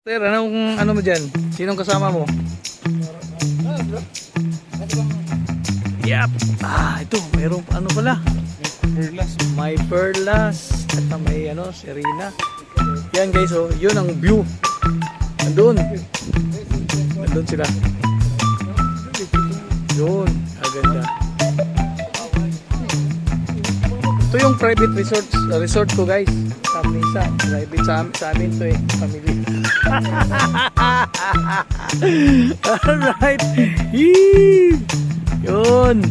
Sir, ano mo dyan? Sinong kasama mo? Yep! Ito, mayroong ano pala? May perlas. At may Serena. Yan guys, oh, yun ang view. Nandun sila. Yun, aganda. Ito yung private resort ko guys. Samnisa, private sa amin to family. Alright. Yee! Yun.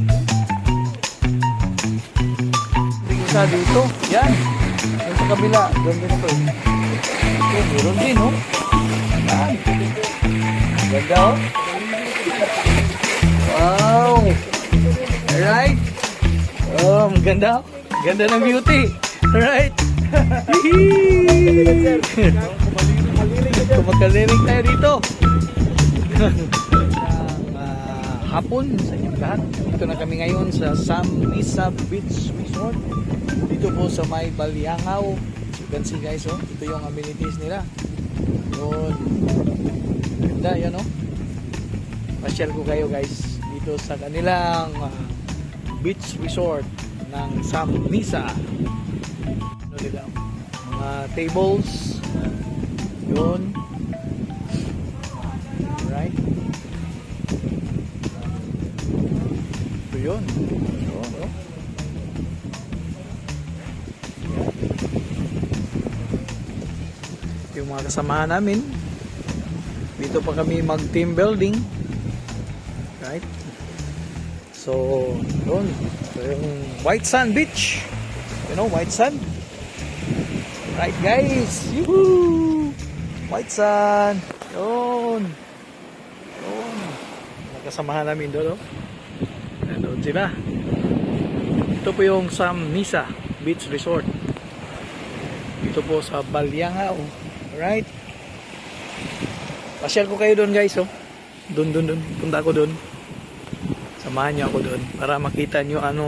Hindi sa dito. Yan. Yung sa kabila. Doon din ito. Meron din, oh. Yan. Ganda, oh. Wow. Alright. Oh, ganda. Ganda ng beauty. Alright. Kumakaliring tayo dito. Hapon sa inyo lahat. Dito na kami ngayon sa Samnisa Beach Resort. Dito po sa may Balyangaw. You can see guys, oh. Ito yung amenities nila. Yun. Ganda, yan, oh. Pasyal ko kayo guys dito sa kanilang beach resort ng Samnisa. Ano nila? Mga tables. Yun. Right. So yun. So. Yung mga kasamahan namin. Dito pa kami mag team building. Right. So yun. So yung White Sand Beach. You know, White Sand. Right guys. Yoo-hoo! White Sand. Yun. Yun. Nakasamahan namin doon. Nandun sila. Ito po yung Samnisa Beach Resort. Dito po sa Balyangaw. Alright. Pasyal ko kayo doon guys. Oh. Doon. Punta ako doon. Samahan niyo ako doon para makita niyo ang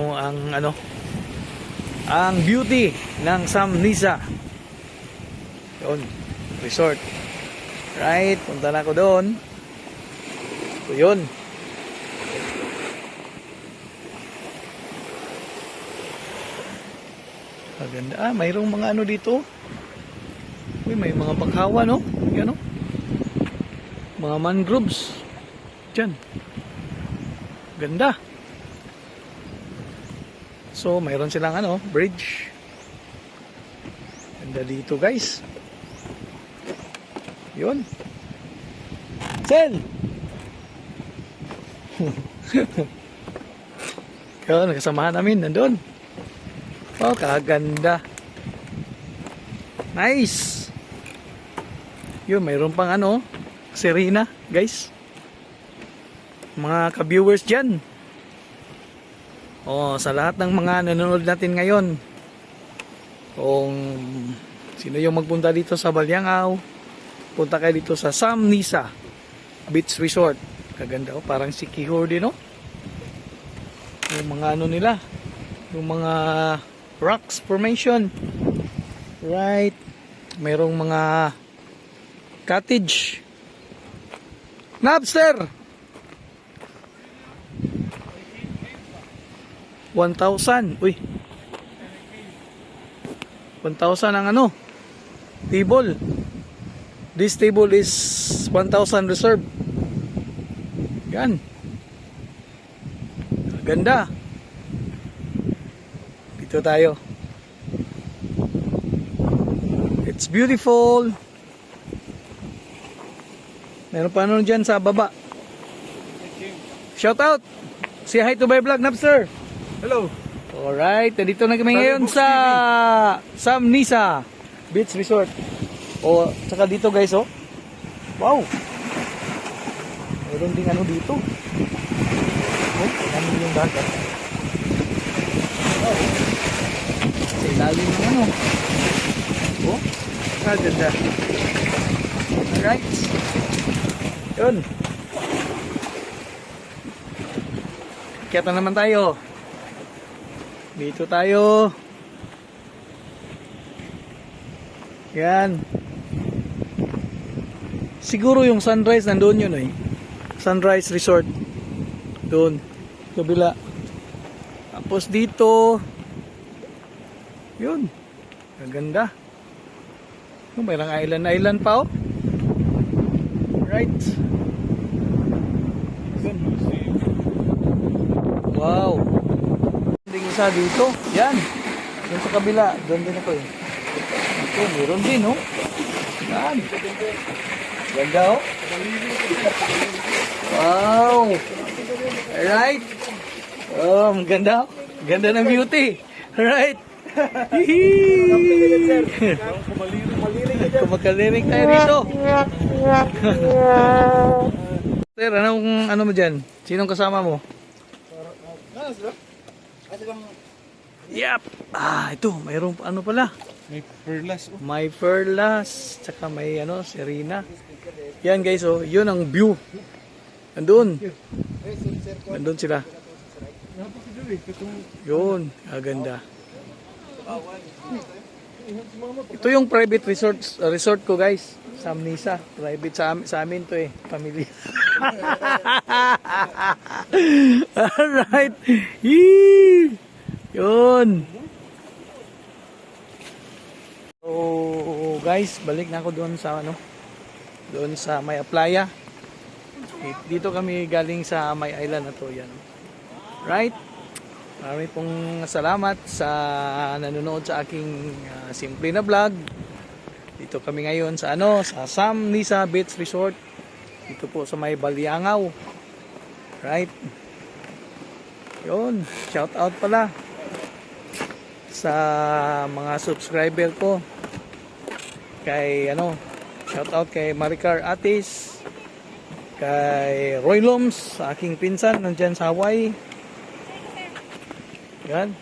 beauty ng Samnisa. Yun, resort. Right, punta na ako doon. So yun. Maganda. Mayroong mga dito. Uy, may mga bakawan, no? Yan, no? Mga mangroves. Diyan. Ganda. So, mayroon silang bridge. Ganda dito, guys. Yun. Sel! Yun, nakasamahan namin. Nandun. Oh, kaganda. Nice. Yun, mayroon pang Serena, guys. Mga ka-viewers dyan. Oh, sa lahat ng mga nanonood natin ngayon, kung sino yung magpunta dito sa Balyangaw, punta kayo dito sa Samnisa Beach Resort. Kaganda, oh, parang si Kihor din, oh. Yung mga nila, yung mga rocks formation. Right. Mayroong mga cottage. Nabster 1,000. Uy. 1,000 ang table. This table is 1,000 reserve. Yan. Ganda. Dito tayo. It's beautiful. Meron pa dyan sa baba. Shout out. Say hi to my vlog, Napster. Hello. Alright, nandito na kami ngayon sa Samnisa Beach Resort. O, saka dito guys, oh. Wow. Meron ding dito. Oh, ano yung dagat. Wow. Sa ilalim ng Oh, ganda. Alright. Yun. Kaya naman tayo. Dito tayo. Yan. Siguro yung Sunrise nandoon yun eh. Sunrise Resort. Doon. Kabila. Tapos dito. Yun. Ang ganda. Mayroong island pa oh. Right. Yun. Wow. Hindi isa dito. Yan. Doon sa kabila. Doon din ako eh. Ito, meron din oh. Yan. Ganda oh. Wow. Alright. Oh, ganda. Ganda ng beauty. Alright. Kumakaliring tayo dito. Sir, ano mo dyan? Sinong kasama mo? Yep. Ito, mayroong ano pala. May perlas. May Perlas, tsaka may Serena. Yan guys, oh, yun ang view. Nandun. Nandun sila. Yun, aganda. Ito yung private resort ko guys. Samnisa. Private sa amin to eh. Pamilya. Alright. Yee! Yun. So guys, balik na ako doon sa doon sa May Playa. Dito kami galing sa May Island na to yan. Right? Marami pong salamat sa nanonood sa aking simple na vlog. Dito kami ngayon sa sa Samnisa Beach Resort. Dito po sa May Baliangaw. Right? Yun, shout out pala sa mga subscriber ko. Kay shout out kay Maricar Atis, kay Roy Loms, sa aking pinsan nandyan sa Hawaii. Yan.